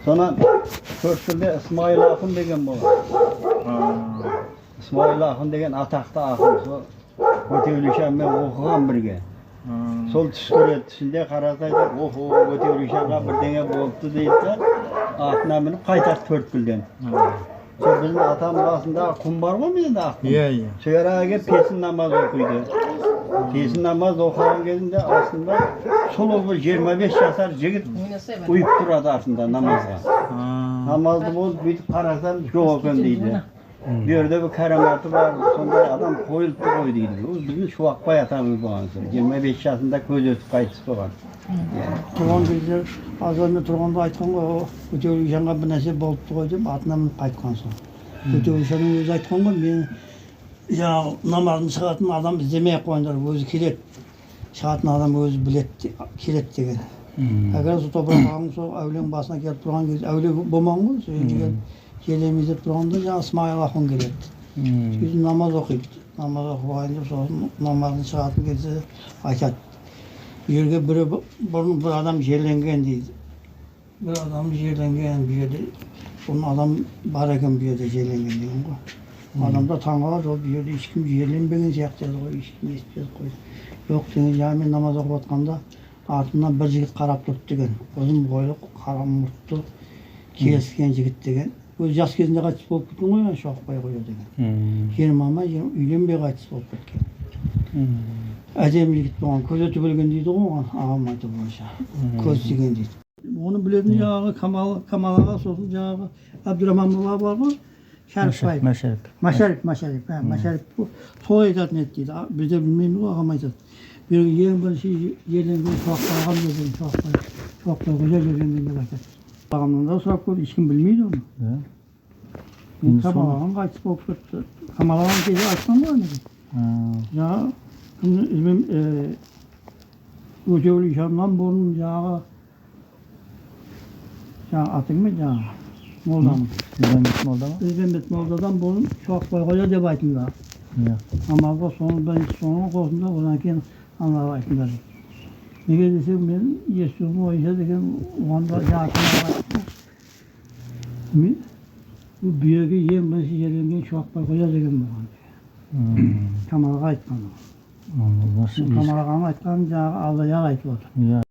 Sonra Körtül'de İsmail Akın degen bolar. İsmail Akın degen atakta akın. Sol Götebilişen ben okugan birge. Sol tuş görüntüsünde karasaydı, oho Götebilişen'e bir denge boluptu deyipler. Atına binip kaytar Körtül'den. Sonra bizim atam basında kum var mı bizde akın? Iya. Söğerağa pesin namaz okuydu. Pesin namaz okuyan gezinde aslında solu bir 25 yaşar jigit uyup durады aslında namazga. Namazdı bolup bir karasan yok ekan deydi. Bu yerde bir keramatı var, sonda adam koyuluptu koy deydi. O bizim şu akbay atamız boğansın. 25 yaşında köz ötüp kaytıp boğan. Turgan кезде азанда тұрғанда айтқан ғой, о Көтеулішанға бір нәрсе болыпты ғой деп атына мініп қайтқан соң. Көтеулішанның өзі айтқан ғой, мен жаңағы намазын шығатын адам іздемей-ақ қойыңдар, өзі келеді. Шығатын адам өзі біледі, келеді деген. Әгер сол топырақ ағаң сол әулиенің басына келіп тұрған кезде, әулие болмаған ғой, сол жерге келіп желеміз деп тұрғанда жаңағы Исмаил Ақын келеді. Сөйтіп намаз оқиды. Намаз оқығайын деп сосын намазын шығатын кезде айтады. Bu yerге bұрын bir adam жерленген дейді. Bir adam жерленген bu жерде. Bunun adam бар екен bu жерде жерленген деген ғой. Адам да таңғалады, ол bu жерде ешкім жерленбеген сияқты еді ғой, ешкім естіп қойды. Жоқ деген жаңа мен намаз оқып жатқанда артымнан бір жігіт қарап тұрды деген. Ұзын бойлы, қара мұртты, келіскен жігіт деген. Өзі жас кезінде қайтыс болып кеткен ғой, шоқпай қойды деген. 20 үйленбей қайтыс болып кеткен. Әдемі жігіт болған, көз өтіп өлген дейді ғой, ағам айтып бойынша. Көз тиген дейді. Оны білетін жаңағы Камал аға, сосын жаңағы Абдураман бала бар ғой, Шәріпбаев. Машарip. Сол айтатын еді дейді. Бізде білмейміз ғой, ағам айтады. Ең бірінші жерленген Шоқбай ағам деген, Шоқбай қожа жерленген деп айтады. Ағамнан да сұрап көрді, ешкім білмейді оны. Камал ағам қайтыс болып кетті. Камал ағам кейде айтқан ғой, жаңағы Көтеулішаннан бұрын жаңағы атың мен жаңағы молданың. Үзбенбет молдадан бұрын Шоқбай қожа деп айтыңдар. Амалға соның қосында одан кейін аналар айтыңдар. Неге десем мен естуім ойынша деген оғанда жаңағы айтты. Bu büyüğü ең бірінші жерленген Шоқбай қожа деген болған. Камалға айтқан. Камалға айтқан жаңағы Алдаяқ айтып отыр.